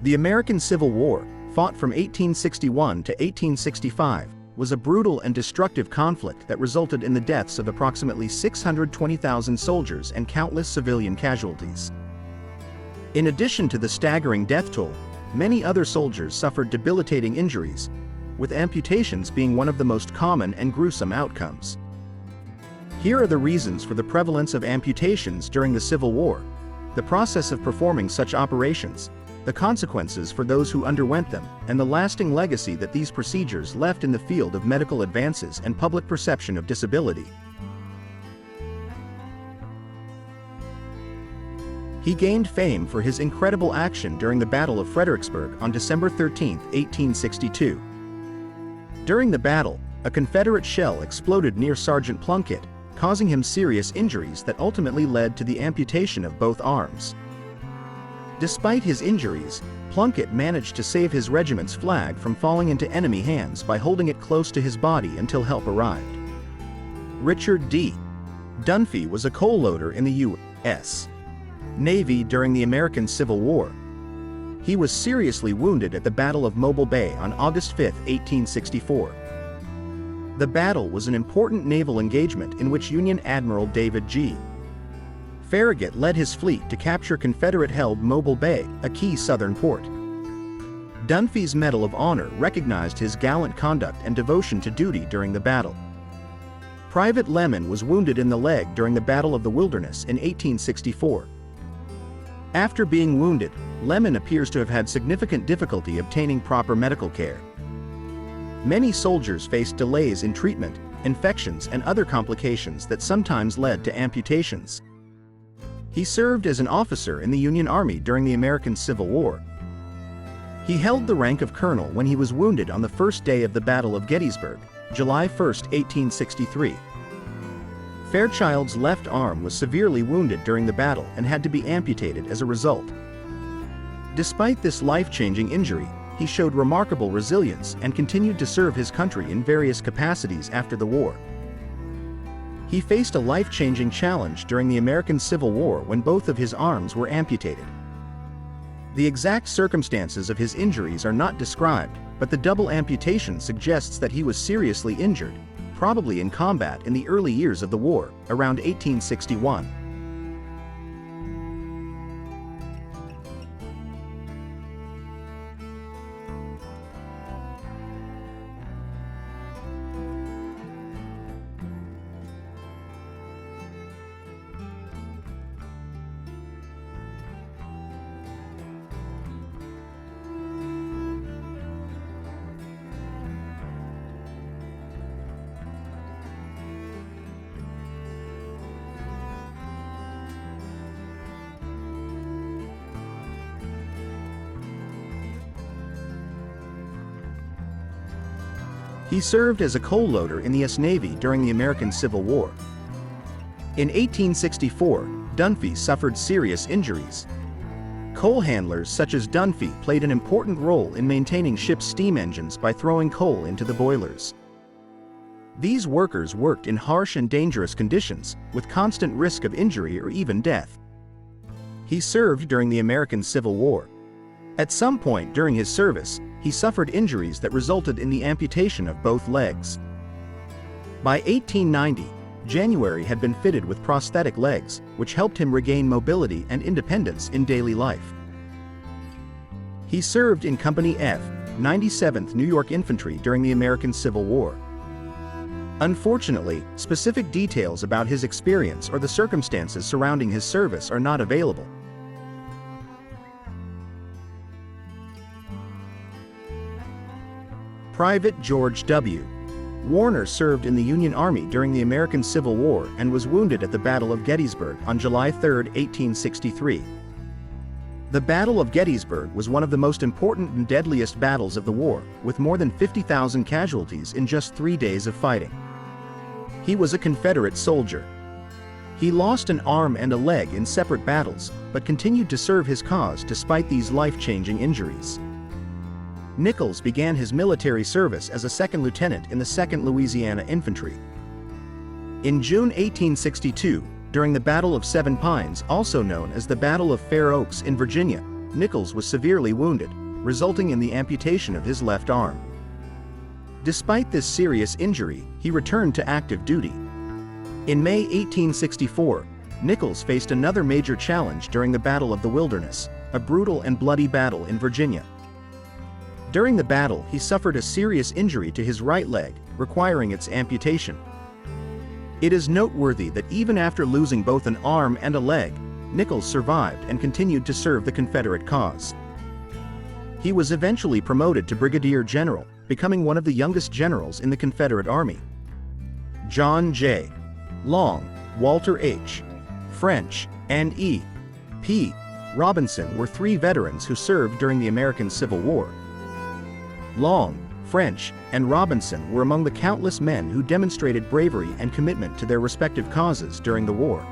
The American Civil War, fought from 1861 to 1865, was a brutal and destructive conflict that resulted in the deaths of approximately 620,000 soldiers and countless civilian casualties. In addition to the staggering death toll, many other soldiers suffered debilitating injuries, with amputations being one of the most common and gruesome outcomes. Here are the reasons for the prevalence of amputations during the Civil War, the process of performing such operations, the consequences for those who underwent them, and the lasting legacy that these procedures left in the field of medical advances and public perception of disability. He gained fame for his incredible action during the Battle of Fredericksburg on December 13, 1862. During the battle, a Confederate shell exploded near Sergeant Plunkett, causing him serious injuries that ultimately led to the amputation of both arms. Despite his injuries, Plunkett managed to save his regiment's flag from falling into enemy hands by holding it close to his body until help arrived. Richard D. Dunphy was a coal loader in the U.S. Navy during the American Civil War. He was seriously wounded at the Battle of Mobile Bay on August 5, 1864. The battle was an important naval engagement in which Union Admiral David G. Farragut led his fleet to capture Confederate-held Mobile Bay, a key southern port. Dunphy's Medal of Honor recognized his gallant conduct and devotion to duty during the battle. Private Lemon was wounded in the leg during the Battle of the Wilderness in 1864. After being wounded, Lemon appears to have had significant difficulty obtaining proper medical care. Many soldiers faced delays in treatment, infections, and other complications that sometimes led to amputations. He served as an officer in the Union Army during the American Civil War. He held the rank of colonel when he was wounded on the first day of the Battle of Gettysburg, July 1, 1863. Fairchild's left arm was severely wounded during the battle and had to be amputated as a result. Despite this life-changing injury, he showed remarkable resilience and continued to serve his country in various capacities after the war. He faced a life-changing challenge during the American Civil War when both of his arms were amputated. The exact circumstances of his injuries are not described, but the double amputation suggests that he was seriously injured, probably in combat in the early years of the war, around 1861. He served as a coal loader in the U.S. Navy during the American Civil War. In 1864, Dunphy suffered serious injuries. Coal handlers such as Dunphy played an important role in maintaining ships' steam engines by throwing coal into the boilers. These workers worked in harsh and dangerous conditions, with constant risk of injury or even death. He served during the American Civil War. At some point during his service, he suffered injuries that resulted in the amputation of both legs. By 1890, January had been fitted with prosthetic legs, which helped him regain mobility and independence in daily life. He served in Company F, 97th New York Infantry during the American Civil War. Unfortunately, specific details about his experience or the circumstances surrounding his service are not available. Private George W. Warner served in the Union Army during the American Civil War and was wounded at the Battle of Gettysburg on July 3, 1863. The Battle of Gettysburg was one of the most important and deadliest battles of the war, with more than 50,000 casualties in just 3 days of fighting. He was a Confederate soldier. He lost an arm and a leg in separate battles, but continued to serve his cause despite these life-changing injuries. Nichols began his military service as a second lieutenant in the 2nd Louisiana Infantry. In June 1862, during the Battle of Seven Pines, also known as the Battle of Fair Oaks in Virginia, Nichols was severely wounded, resulting in the amputation of his left arm. Despite this serious injury, he returned to active duty. In May 1864, Nichols faced another major challenge during the Battle of the Wilderness, a brutal and bloody battle in Virginia. During the battle, he suffered a serious injury to his right leg, requiring its amputation. It is noteworthy that even after losing both an arm and a leg, Nichols survived and continued to serve the Confederate cause. He was eventually promoted to brigadier general, becoming one of the youngest generals in the Confederate Army. John J. Long, Walter H. French, and E. P. Robinson were three veterans who served during the American Civil War. Long, French, and Robinson were among the countless men who demonstrated bravery and commitment to their respective causes during the war.